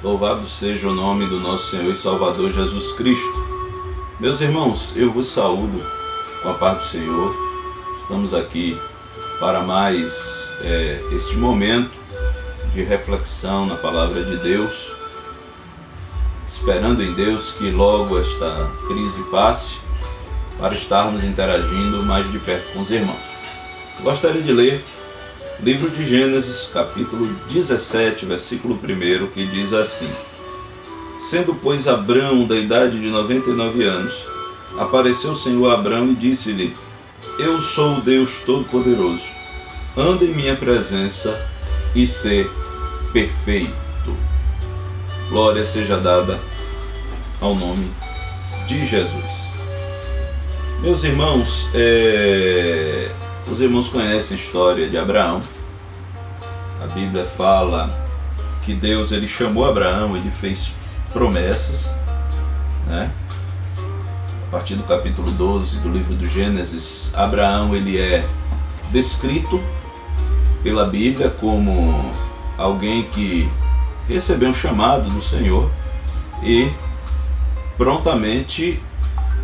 Louvado seja o nome do nosso Senhor e Salvador Jesus Cristo. Meus irmãos, eu vos saúdo com a paz do Senhor. Estamos aqui para mais este momento de reflexão na Palavra de Deus, esperando em Deus que logo esta crise passe, para estarmos interagindo mais de perto com os irmãos. Gostaria de ler livro de Gênesis, capítulo 17, versículo 1, que diz assim: Sendo, pois, Abrão da idade de 99 anos, apareceu o Senhor a Abrão e disse-lhe: Eu sou o Deus Todo-Poderoso, anda em minha presença e sê perfeito. Glória seja dada ao nome de Jesus. Meus irmãos, os irmãos conhecem a história de Abraão. A Bíblia fala que Deus ele chamou Abraão, ele fez promessas, né? A partir do capítulo 12 do livro do Gênesis, Abraão ele é descrito pela Bíblia como alguém que recebeu um chamado do Senhor e prontamente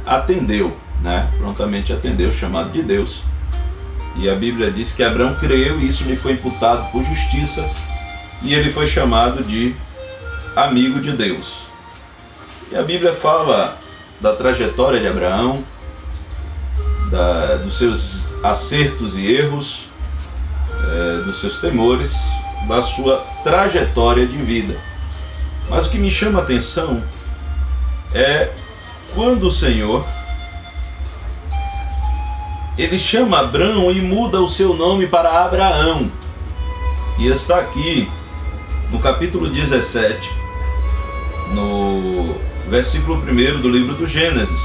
atendeu, né? Prontamente atendeu o chamado de Deus. E a Bíblia diz que Abraão creu e isso lhe foi imputado por justiça e ele foi chamado de amigo de Deus. E a Bíblia fala da trajetória de Abraão, dos seus acertos e erros, dos seus temores, da sua trajetória de vida. Mas o que me chama a atenção é quando o Senhor ele chama Abrão e muda o seu nome para Abraão. E está aqui no capítulo 17, no versículo 1 do livro do Gênesis.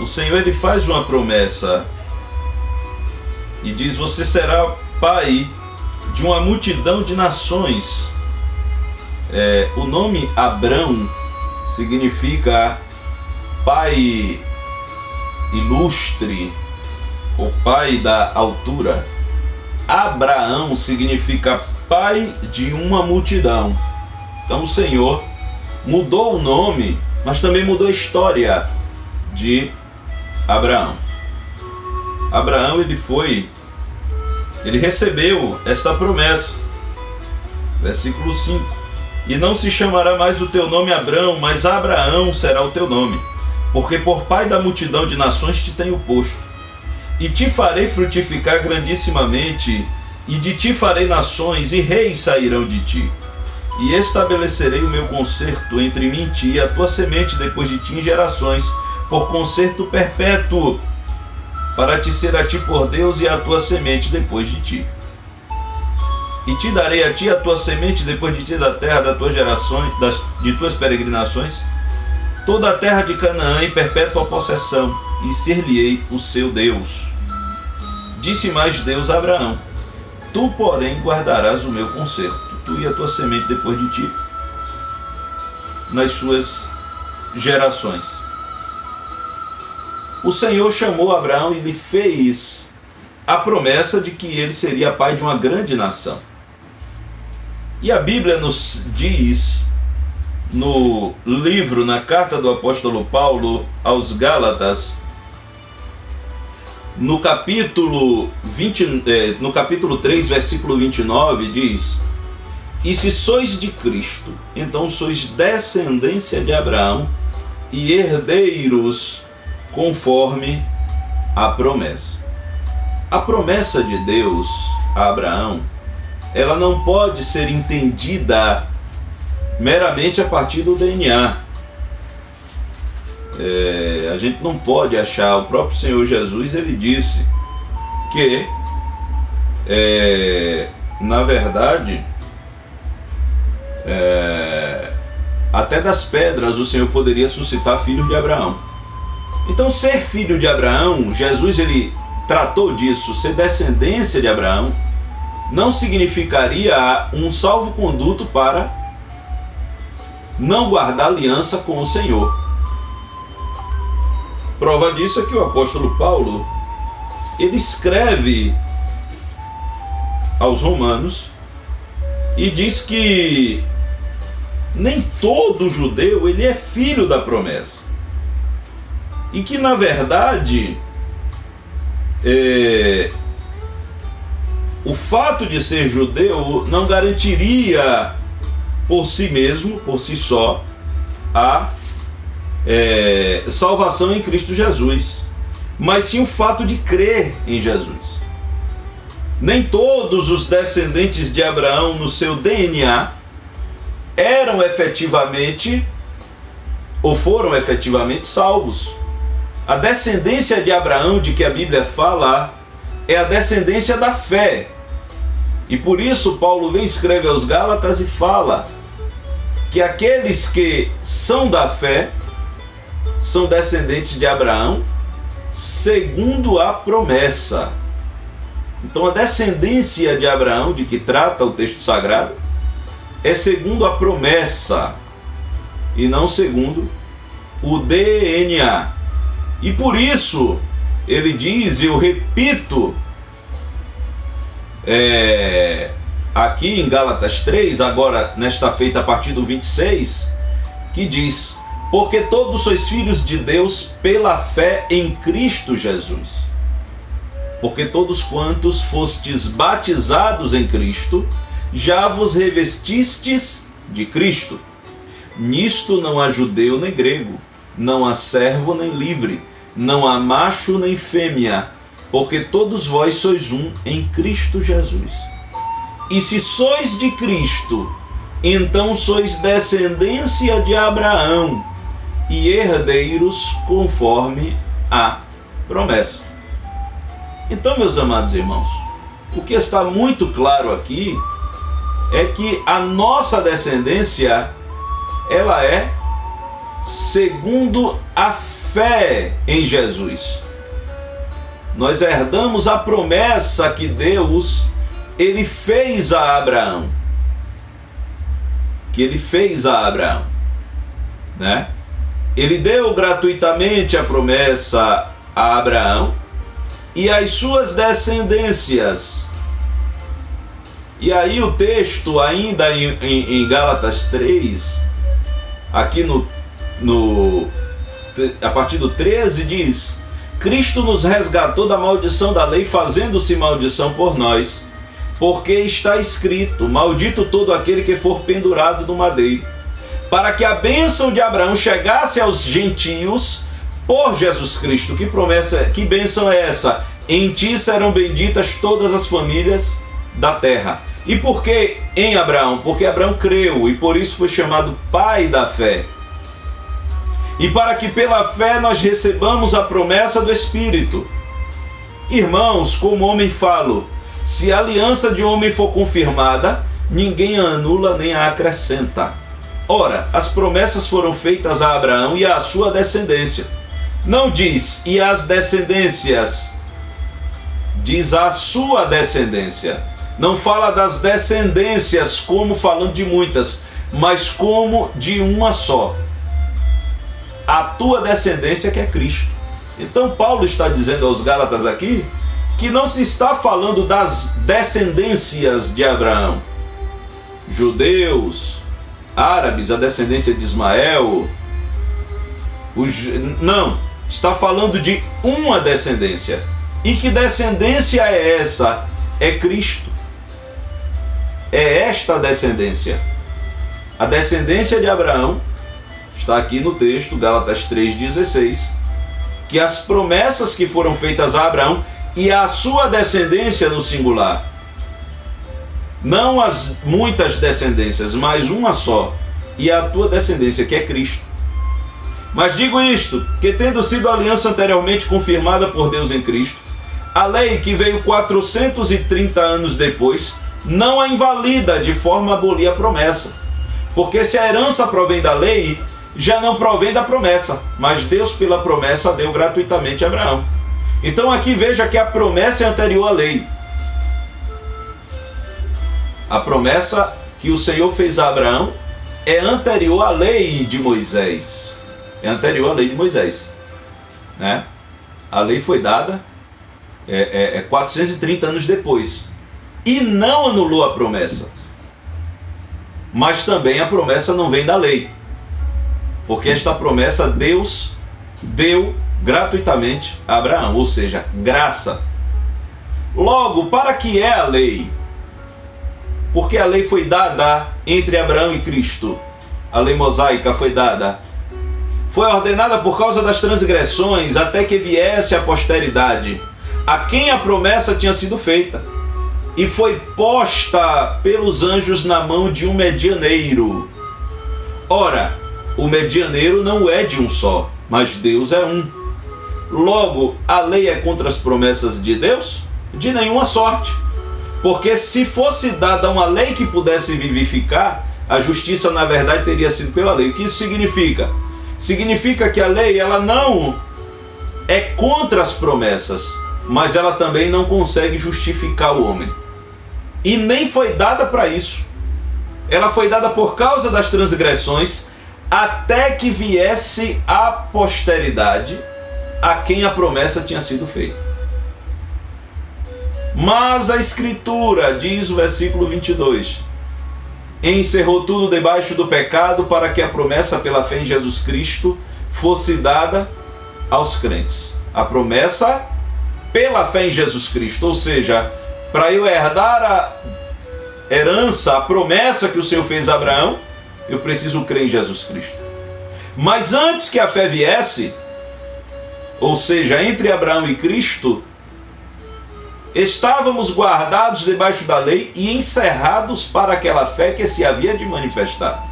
O Senhor ele faz uma promessa e diz: Você será pai de uma multidão de nações. O nome Abrão significa pai ilustre, o pai da altura. Abraão significa pai de uma multidão. Então o Senhor mudou o nome, mas também mudou a história de Abraão. Abraão ele recebeu esta promessa. Versículo 5: E não se chamará mais o teu nome Abrão, mas Abraão será o teu nome, porque por pai da multidão de nações te tenho posto. E te farei frutificar grandissimamente, e de ti farei nações, e reis sairão de ti. E estabelecerei o meu concerto entre mim e ti, e a tua semente depois de ti em gerações, por concerto perpétuo, para te ser a ti por Deus e a tua semente depois de ti. E te darei a ti a tua semente depois de ti da terra das tuas gerações, de tuas peregrinações, toda a terra de Canaã em perpétua possessão, e ser-lhe-ei o seu Deus. Disse mais Deus a Abraão: Tu, porém, guardarás o meu concerto, tu e a tua semente depois de ti, nas suas gerações. O Senhor chamou Abraão e lhe fez a promessa de que ele seria pai de uma grande nação. E a Bíblia nos diz, no livro, na carta do apóstolo Paulo aos Gálatas, no capítulo 3, versículo 29, diz: E se sois de Cristo, então sois descendência de Abraão e herdeiros conforme a promessa. A promessa de Deus a Abraão, ela não pode ser entendida meramente a partir do DNA. A gente não pode achar, o próprio Senhor Jesus ele disse que na verdade até das pedras o Senhor poderia suscitar filhos de Abraão. Então ser filho de Abraão, Jesus ele tratou disso, ser descendência de Abraão não significaria um salvo-conduto para não guardar aliança com o Senhor. Prova disso é que o apóstolo Paulo ele escreve aos Romanos e diz que nem todo judeu ele é filho da promessa. E que, na verdade, o fato de ser judeu não garantiria por si mesmo, por si só, a salvação em Cristo Jesus, mas sim o fato de crer em Jesus. Nem todos os descendentes de Abraão no seu DNA eram efetivamente ou foram efetivamente salvos. A descendência de Abraão de que a Bíblia fala é a descendência da fé. E por isso Paulo vem escreve aos Gálatas e fala que aqueles que são da fé são descendentes de Abraão segundo a promessa. Então a descendência de Abraão, de que trata o texto sagrado, é segundo a promessa e não segundo o DNA. E por isso ele diz, e eu repito aqui em Gálatas 3, agora nesta feita a partir do 26, que diz: porque todos sois filhos de Deus pela fé em Cristo Jesus. Porque todos quantos fostes batizados em Cristo, já vos revestistes de Cristo. Nisto não há judeu nem grego, não há servo nem livre, não há macho nem fêmea, porque todos vós sois um em Cristo Jesus. E se sois de Cristo, então sois descendência de Abraão e herdeiros conforme a promessa. Então, meus amados irmãos, o que está muito claro aqui é que a nossa descendência, ela é segundo a fé em Jesus. Nós herdamos a promessa que Deus, ele fez a Abraão. Que ele fez a Abraão, né? Ele deu gratuitamente a promessa a Abraão e as suas descendências. E aí o texto, ainda em Gálatas 3, aqui a partir do 13, diz: Cristo nos resgatou da maldição da lei, fazendo-se maldição por nós, porque está escrito: maldito todo aquele que for pendurado no madeiro, para que a bênção de Abraão chegasse aos gentios por Jesus Cristo. Que bênção é essa? Em ti serão benditas todas as famílias da terra. E por que em Abraão? Porque Abraão creu e por isso foi chamado pai da fé. E para que pela fé nós recebamos a promessa do Espírito. Irmãos, como homem falo, se a aliança de homem for confirmada, ninguém a anula nem a acrescenta. Ora, as promessas foram feitas a Abraão e à sua descendência. Não diz e as descendências, diz a sua descendência. Não fala das descendências como falando de muitas, mas como de uma só. A tua descendência que é Cristo. Então Paulo está dizendo aos Gálatas aqui que não se está falando das descendências de Abraão. Judeus, árabes, a descendência de Ismael. Não, está falando de uma descendência. E que descendência é essa? É Cristo. É esta a descendência. A descendência de Abraão está aqui no texto, Gálatas 3,16, que as promessas que foram feitas a Abraão e a sua descendência no singular, não as muitas descendências, mas uma só, e a tua descendência, que é Cristo. Mas digo isto, que tendo sido a aliança anteriormente confirmada por Deus em Cristo, a lei que veio 430 anos depois, não a invalida de forma a abolir a promessa. Porque se a herança provém da lei, já não provém da promessa, mas Deus pela promessa deu gratuitamente a Abraão. Então aqui veja que a promessa é anterior à lei. A promessa que o Senhor fez a Abraão é anterior à lei de Moisés. É anterior à lei de Moisés, né? A lei foi dada 430 anos depois e não anulou a promessa. mas também a promessa não vem da lei, porque esta promessa Deus deu gratuitamente a Abraão, ou seja, graça. Logo, para que é a lei? Porque a lei foi dada entre Abraão e Cristo. A lei mosaica foi dada. Foi ordenada por causa das transgressões, até que viesse a posteridade, a quem a promessa tinha sido feita, e foi posta pelos anjos na mão de um medianeiro. Ora, o medianeiro não é de um só, mas Deus é um. Logo, a lei é contra as promessas de Deus? De nenhuma sorte. Porque se fosse dada uma lei que pudesse vivificar, a justiça na verdade teria sido pela lei. O que isso significa? Significa que a lei ela não é contra as promessas, mas ela também não consegue justificar o homem. E nem foi dada para isso. Ela foi dada por causa das transgressões, até que viesse a posteridade a quem a promessa tinha sido feita. Mas a Escritura, diz o versículo 22, encerrou tudo debaixo do pecado para que a promessa pela fé em Jesus Cristo fosse dada aos crentes. A promessa pela fé em Jesus Cristo, ou seja, para eu herdar a herança, a promessa que o Senhor fez a Abraão, eu preciso crer em Jesus Cristo. Mas antes que a fé viesse, ou seja, entre Abraão e Cristo, estávamos guardados debaixo da lei e encerrados para aquela fé que se havia de manifestar.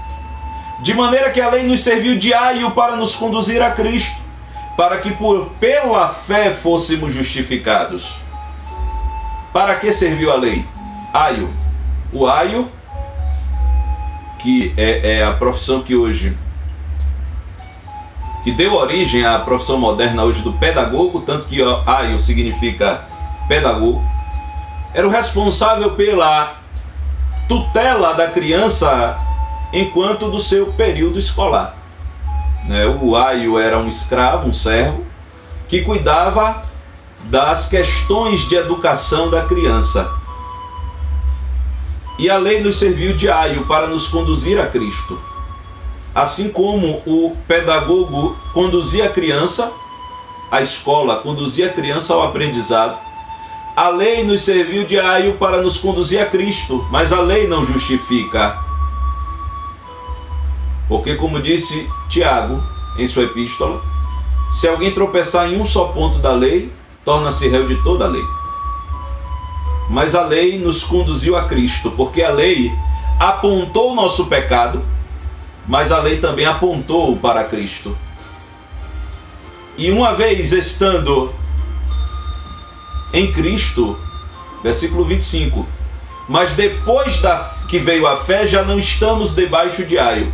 De maneira que a lei nos serviu de aio para nos conduzir a Cristo, para que pela fé fôssemos justificados. Para que serviu a lei? Aio. O aio, que é a profissão que hoje, que deu origem à profissão moderna hoje do pedagogo, tanto que aio significa pedagogo, era o responsável pela tutela da criança enquanto do seu período escolar. O aio era um escravo, um servo, que cuidava das questões de educação da criança. E a lei nos serviu de aio para nos conduzir a Cristo. Assim como o pedagogo conduzia a criança, a escola conduzia a criança ao aprendizado, a lei nos serviu de aio para nos conduzir a Cristo, mas a lei não justifica. Porque, como disse Tiago em sua epístola, se alguém tropeçar em um só ponto da lei, torna-se réu de toda a lei. Mas a lei nos conduziu a Cristo, porque a lei apontou o nosso pecado, mas a lei também apontou para Cristo. E uma vez estando em Cristo, versículo 25, mas depois que veio a fé, já não estamos debaixo de aio,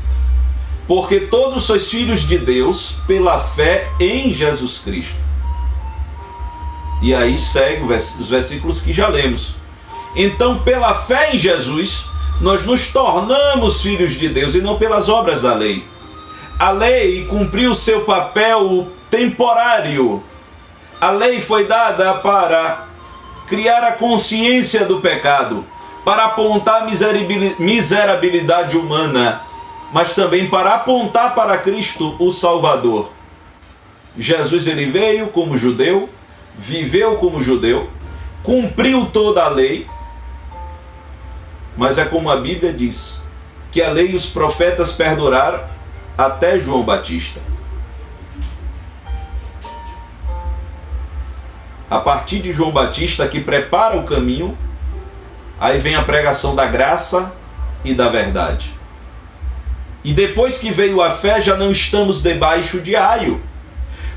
porque todos sois filhos de Deus pela fé em Jesus Cristo. E aí segue os versículos que já lemos. Então, pela fé em Jesus, nós nos tornamos filhos de Deus e não pelas obras da lei. A lei cumpriu seu papel temporário. A lei foi dada para criar a consciência do pecado, para apontar a miserabilidade humana, mas também para apontar para Cristo, o Salvador. Jesus ele veio como judeu, viveu como judeu, cumpriu toda a lei, mas é como a Bíblia diz, que a lei e os profetas perduraram até João Batista. A partir de João Batista, que prepara o caminho, aí vem a pregação da graça e da verdade. E depois que veio a fé, já não estamos debaixo de aio,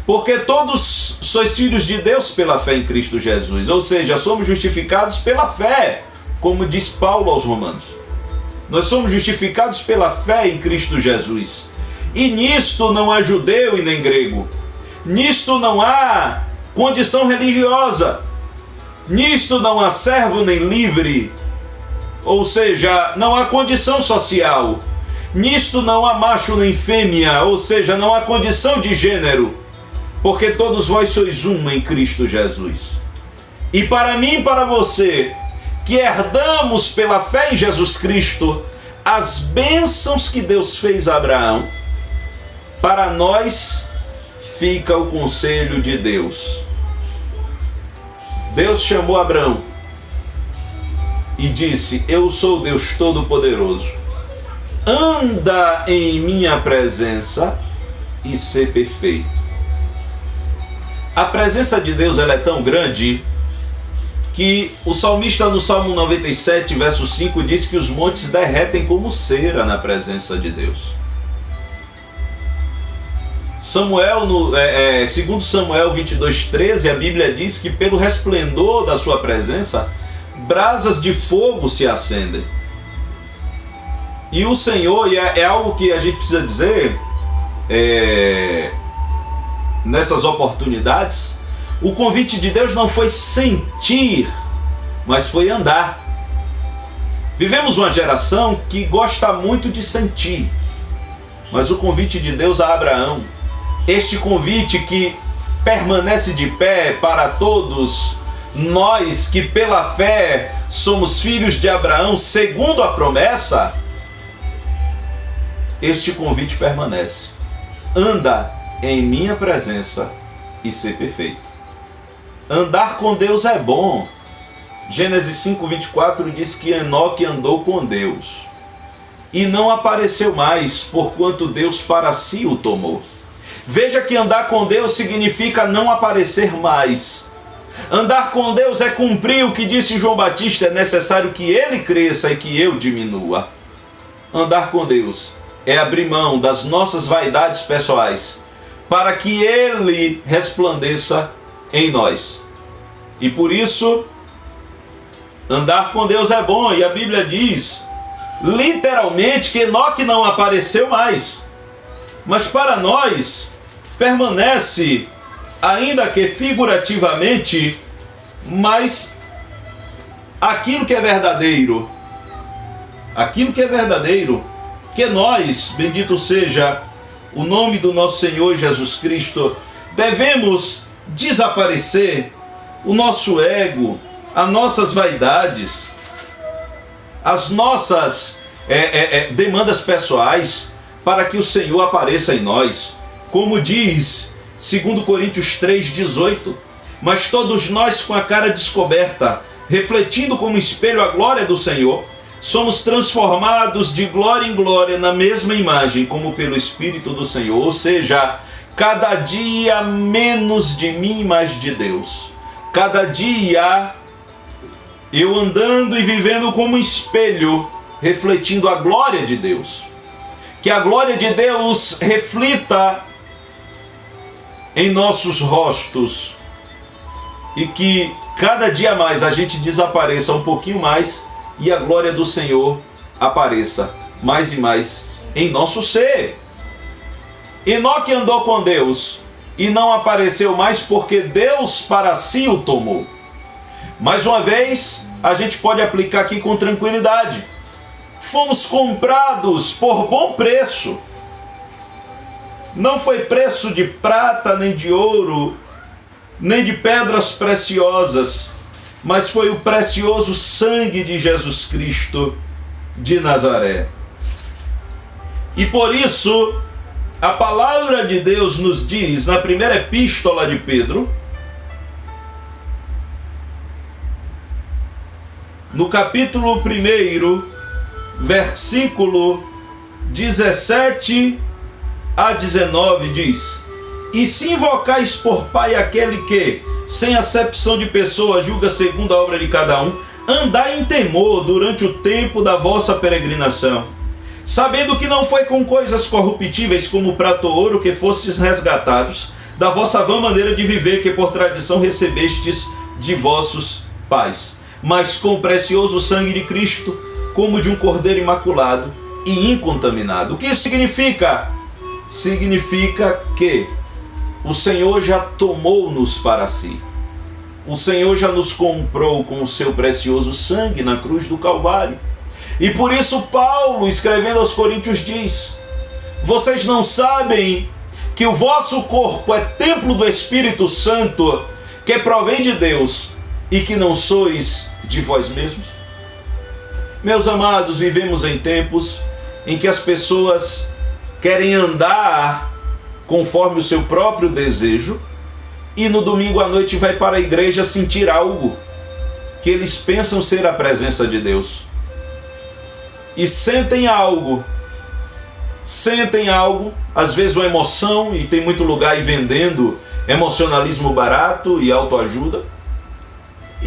porque todos sois filhos de Deus pela fé em Cristo Jesus, ou seja, somos justificados pela fé, como diz Paulo aos Romanos. Nós somos justificados pela fé em Cristo Jesus. E nisto não há judeu e nem grego. Nisto não há condição religiosa. Nisto não há servo nem livre. Ou seja, não há condição social. Nisto não há macho nem fêmea, ou seja, não há condição de gênero, porque todos vós sois um em Cristo Jesus. E para mim e para você, que herdamos pela fé em Jesus Cristo as bênçãos que Deus fez a Abraão, para nós fica o conselho de Deus. Deus chamou Abraão e disse: eu sou o Deus Todo-Poderoso, anda em minha presença e ser perfeito. A presença de Deus, ela é tão grande que o salmista no Salmo 97, verso 5, diz que os montes derretem como cera na presença de Deus. Segundo Samuel 22:13, a Bíblia diz que pelo resplendor da sua presença, brasas de fogo se acendem. E o Senhor, e é algo que a gente precisa dizer nessas oportunidades, o convite de Deus não foi sentir, mas foi andar. Vivemos uma geração que gosta muito de sentir, mas o convite de Deus a Abraão, este convite que permanece de pé para todos nós que pela fé somos filhos de Abraão, segundo a promessa, este convite permanece. Anda em minha presença e ser perfeito. Andar com Deus é bom. Gênesis 5:24 diz que Enoque andou com Deus e não apareceu mais, porquanto Deus para si o tomou. Veja que andar com Deus significa não aparecer mais. Andar com Deus é cumprir o que disse João Batista: é necessário que ele cresça e que eu diminua. Andar com Deus é abrir mão das nossas vaidades pessoais para que ele resplandeça em nós. E por isso, andar com Deus é bom. E a Bíblia diz, literalmente, que Enoque não apareceu mais. Mas para nós, permanece, ainda que figurativamente, mas aquilo que é verdadeiro. Aquilo que é verdadeiro. Que nós, bendito seja o nome do nosso Senhor Jesus Cristo, devemos desaparecer o nosso ego, as nossas vaidades, as nossas demandas pessoais, para que o Senhor apareça em nós. Como diz 2 Coríntios 3:18, mas todos nós com a cara descoberta, refletindo como espelho a glória do Senhor, somos transformados de glória em glória na mesma imagem, como pelo Espírito do Senhor. Ou seja, cada dia menos de mim e mais de Deus. Cada dia eu andando e vivendo como espelho, refletindo a glória de Deus. Que a glória de Deus reflita em nossos rostos e que cada dia mais a gente desapareça um pouquinho mais e a glória do Senhor apareça mais e mais em nosso ser. Enoque andou com Deus e não apareceu mais porque Deus para si o tomou. Mais uma vez, a gente pode aplicar aqui com tranquilidade. Fomos comprados por bom preço. Não foi preço de prata, nem de ouro, nem de pedras preciosas, mas foi o precioso sangue de Jesus Cristo de Nazaré. E por isso, a palavra de Deus nos diz, na primeira epístola de Pedro, no capítulo 1, versículo 17 a 19, diz: e se invocais por Pai aquele que, sem acepção de pessoa, julga segundo a obra de cada um, andai em temor durante o tempo da vossa peregrinação, sabendo que não foi com coisas corruptíveis como prata ou ouro que fostes resgatados da vossa vã maneira de viver que por tradição recebestes de vossos pais, mas com o precioso sangue de Cristo, como de um cordeiro imaculado e incontaminado. O que isso significa? Significa que o Senhor já tomou-nos para si. O Senhor já nos comprou com o seu precioso sangue na cruz do Calvário. E por isso Paulo, escrevendo aos Coríntios, diz: vocês não sabem que o vosso corpo é templo do Espírito Santo, que provém de Deus, e que não sois de vós mesmos? Meus amados, vivemos em tempos em que as pessoas querem andar conforme o seu próprio desejo e no domingo à noite vai para a igreja sentir algo que eles pensam ser a presença de Deus. E sentem algo, às vezes uma emoção, e tem muito lugar aí vendendo emocionalismo barato e autoajuda.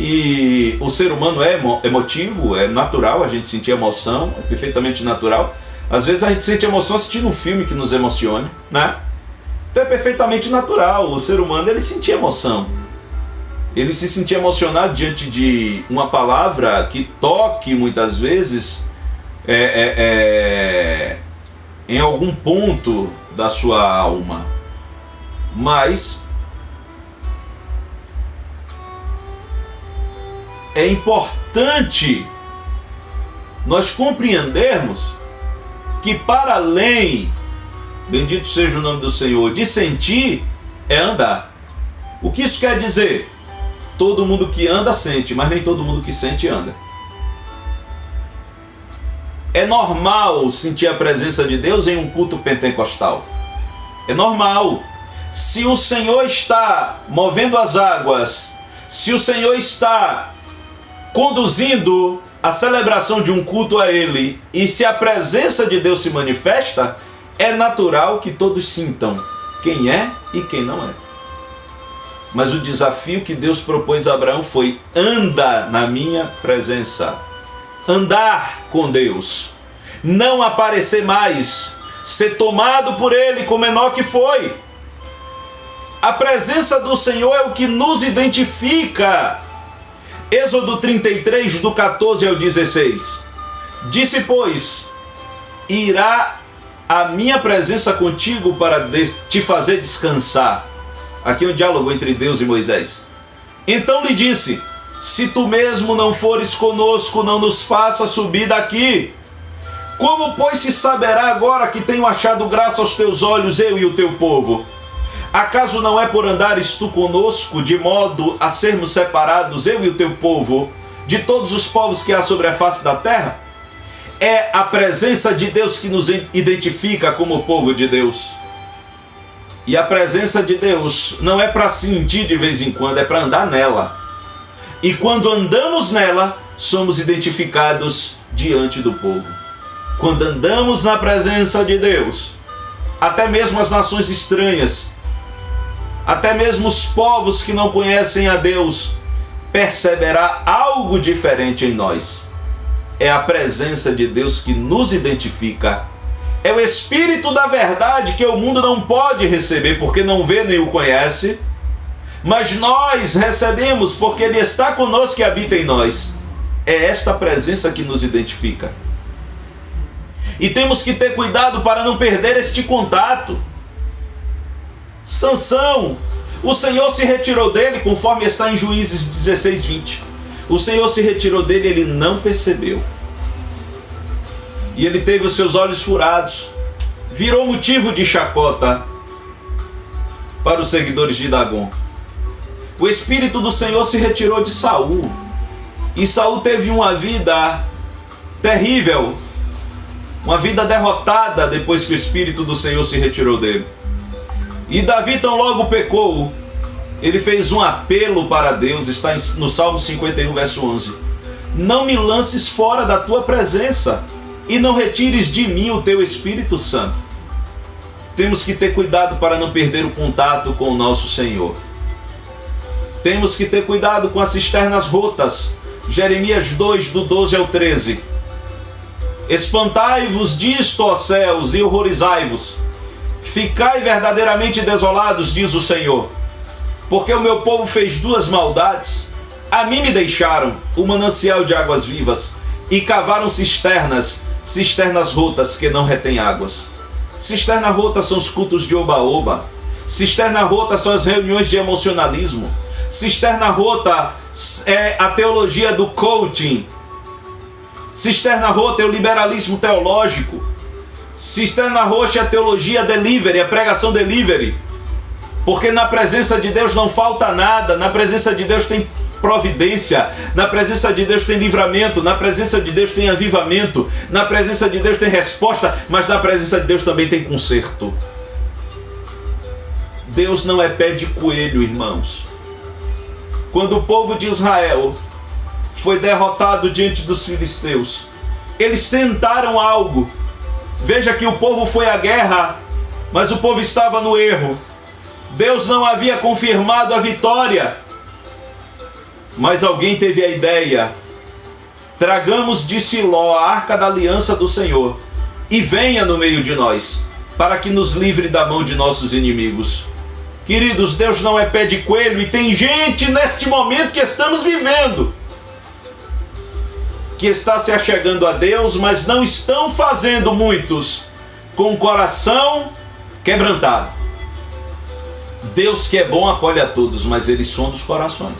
E o ser humano é emotivo, é natural a gente sentir emoção, é perfeitamente natural. Às vezes a gente sente emoção assistindo um filme que nos emocione, né? Então é perfeitamente natural o ser humano ele sentir emoção. Ele se sentir emocionado diante de uma palavra que toque muitas vezes em algum ponto da sua alma. Mas é importante nós compreendermos que para além, bendito seja o nome do Senhor, de sentir é andar. O que isso quer dizer? Todo mundo que anda sente, mas nem todo mundo que sente anda. É normal sentir a presença de Deus em um culto pentecostal. É normal. Se o Senhor está movendo as águas, se o Senhor está conduzindo a celebração de um culto a Ele, e se a presença de Deus se manifesta, é natural que todos sintam quem é e quem não é. Mas o desafio que Deus propôs a Abraão foi: anda na minha presença. Andar com Deus. Não aparecer mais. Ser tomado por Ele como Enoque foi. A presença do Senhor é o que nos identifica. Êxodo 33, do 14 ao 16. Disse, pois, irá a minha presença contigo para te fazer descansar. Aqui é um diálogo entre Deus e Moisés. Então lhe disse: se tu mesmo não fores conosco, não nos faça subir daqui. Como, pois, se saberá agora que tenho achado graça aos teus olhos, eu e o teu povo? Acaso não é por andares tu conosco, de modo a sermos separados, eu e o teu povo, de todos os povos que há sobre a face da terra? É a presença de Deus que nos identifica como povo de Deus. E a presença de Deus não é para sentir de vez em quando, é para andar nela. E quando andamos nela, somos identificados diante do povo. Quando andamos na presença de Deus, até mesmo as nações estranhas, até mesmo os povos que não conhecem a Deus, perceberá algo diferente em nós. É a presença de Deus que nos identifica. É o Espírito da verdade que o mundo não pode receber porque não vê nem o conhece, mas nós recebemos porque Ele está conosco e habita em nós. É esta presença que nos identifica. E temos que ter cuidado para não perder este contato. Sansão, o Senhor se retirou dele, conforme está em Juízes 16, 20. O Senhor se retirou dele, ele não percebeu. E ele teve os seus olhos furados. Virou motivo de chacota para os seguidores de Dagon. O Espírito do Senhor se retirou de Saul. E Saul teve uma vida terrível, uma vida derrotada depois que o Espírito do Senhor se retirou dele. E Davi tão logo pecou, ele fez um apelo para Deus, está no Salmo 51, verso 11. Não me lances fora da tua presença e não retires de mim o teu Espírito Santo. Temos que ter cuidado para não perder o contato com o nosso Senhor. Temos que ter cuidado com as cisternas rotas. Jeremias 2, do 12 ao 13. Espantai-vos disto, ó céus, e horrorizai-vos. Ficai verdadeiramente desolados, diz o Senhor. Porque o meu povo fez duas maldades. A mim me deixaram o manancial de águas vivas e cavaram cisternas rotas que não retêm águas. Cisterna rota são os cultos de oba-oba. Cisterna rota são as reuniões de emocionalismo. Cisterna rota é a teologia do coaching. Cisterna rota é o liberalismo teológico. Cisterna roxa é a teologia delivery, a pregação delivery. Porque na presença de Deus não falta nada, na presença de Deus tem providência, na presença de Deus tem livramento, na presença de Deus tem avivamento, na presença de Deus tem resposta, mas na presença de Deus também tem conserto. Deus não é pé de coelho, irmãos. Quando o povo de Israel foi derrotado diante dos filisteus, eles tentaram algo. Veja que o povo foi à guerra, mas o povo estava no erro. Deus não havia confirmado a vitória. Mas alguém teve a ideia: tragamos de Siló a arca da aliança do Senhor e venha no meio de nós, para que nos livre da mão de nossos inimigos. Queridos, Deus não é pé de coelho, e tem gente neste momento que estamos vivendo que está se achegando a Deus, mas não estão fazendo, muitos com o coração quebrantado. Deus, que é bom, acolhe a todos, mas Ele sonda os corações.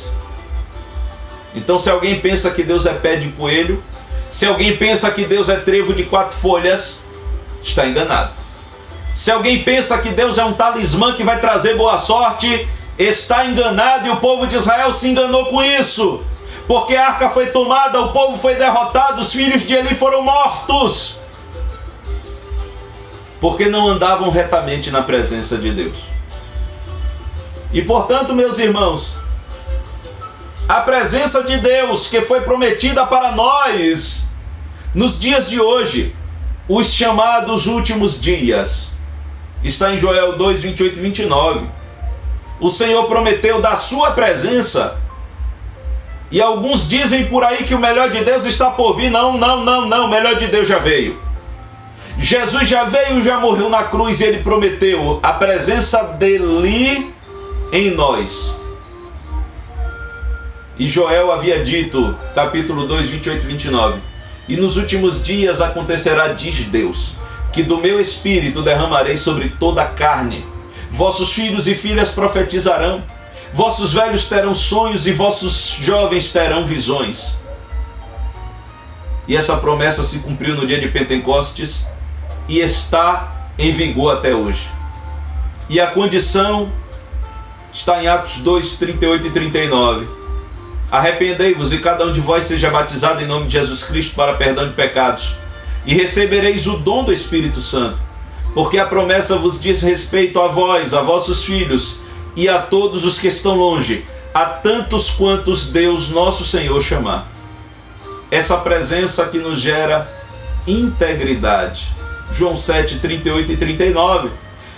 Então, se alguém pensa que Deus é pé de coelho, se alguém pensa que Deus é trevo de 4 folhas, está enganado. Se alguém pensa que Deus é um talismã que vai trazer boa sorte, está enganado, e o povo de Israel se enganou com isso. Porque a arca foi tomada, o povo foi derrotado, os filhos de Eli foram mortos. Porque não andavam retamente na presença de Deus. E portanto, meus irmãos, a presença de Deus que foi prometida para nós nos dias de hoje, os chamados últimos dias, está em Joel 2, 28 e 29. O Senhor prometeu da sua presença, e alguns dizem por aí que o melhor de Deus está por vir. Não, o melhor de Deus já veio. Jesus já veio, já morreu na cruz, e Ele prometeu a presença dEle em nós. E Joel havia dito, capítulo 2, 28 e 29, e nos últimos dias acontecerá, diz Deus, que do meu espírito derramarei sobre toda a carne. Vossos filhos e filhas profetizarão, vossos velhos terão sonhos e vossos jovens terão visões. E essa promessa se cumpriu no dia de Pentecostes e está em vigor até hoje. E a condição está em Atos 2, 38 e 39. Arrependei-vos e cada um de vós seja batizado em nome de Jesus Cristo para perdão de pecados, e recebereis o dom do Espírito Santo, porque a promessa vos diz respeito a vós, a vossos filhos e a todos os que estão longe, a tantos quantos Deus nosso Senhor chamar. Essa presença que nos gera integridade. João 7, 38 e 39.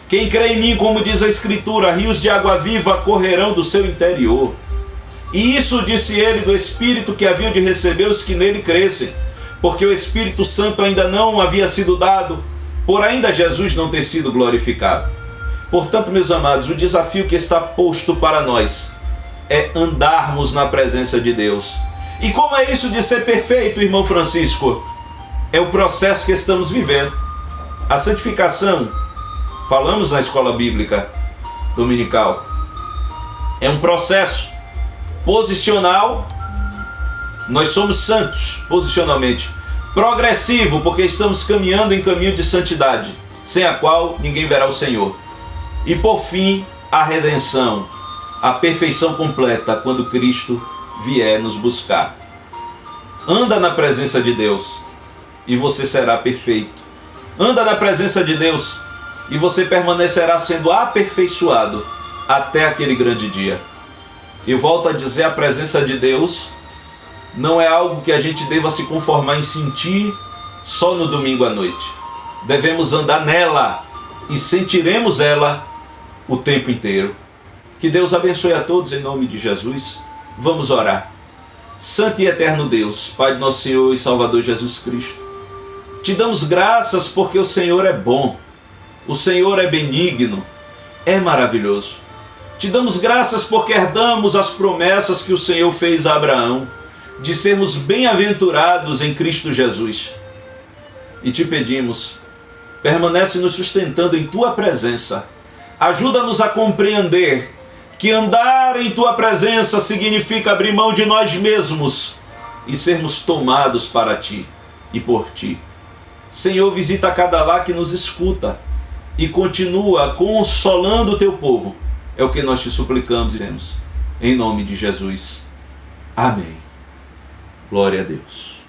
Quem crê em mim, como diz a Escritura, rios de água viva correrão do seu interior. E isso disse ele do Espírito que haviam de receber os que nele crescem, porque o Espírito Santo ainda não havia sido dado, por ainda Jesus não ter sido glorificado. Portanto, meus amados, o desafio que está posto para nós é andarmos na presença de Deus. E como é isso de ser perfeito, irmão Francisco? É o processo que estamos vivendo. A santificação, falamos na escola bíblica dominical, é um processo posicional. Nós somos santos posicionalmente, progressivo, porque estamos caminhando em caminho de santidade, sem a qual ninguém verá o Senhor. E por fim, a redenção, a perfeição completa, quando Cristo vier nos buscar. Anda na presença de Deus e você será perfeito. Anda na presença de Deus e você permanecerá sendo aperfeiçoado até aquele grande dia. Eu volto a dizer, a presença de Deus não é algo que a gente deva se conformar em sentir só no domingo à noite. Devemos andar nela e sentiremos ela o tempo inteiro. Que Deus abençoe a todos em nome de Jesus. Vamos orar. Santo e eterno Deus, Pai de nosso Senhor e Salvador Jesus Cristo, te damos graças porque o Senhor é bom, o Senhor é benigno, é maravilhoso. Te damos graças porque herdamos as promessas que o Senhor fez a Abraão, de sermos bem-aventurados em Cristo Jesus. E te pedimos, permanece nos sustentando em Tua presença. Ajuda-nos a compreender que andar em Tua presença significa abrir mão de nós mesmos e sermos tomados para Ti e por Ti. Senhor, visita cada lar que nos escuta e continua consolando o Teu povo. É o que nós Te suplicamos e dizemos. Em nome de Jesus. Amém. Glória a Deus.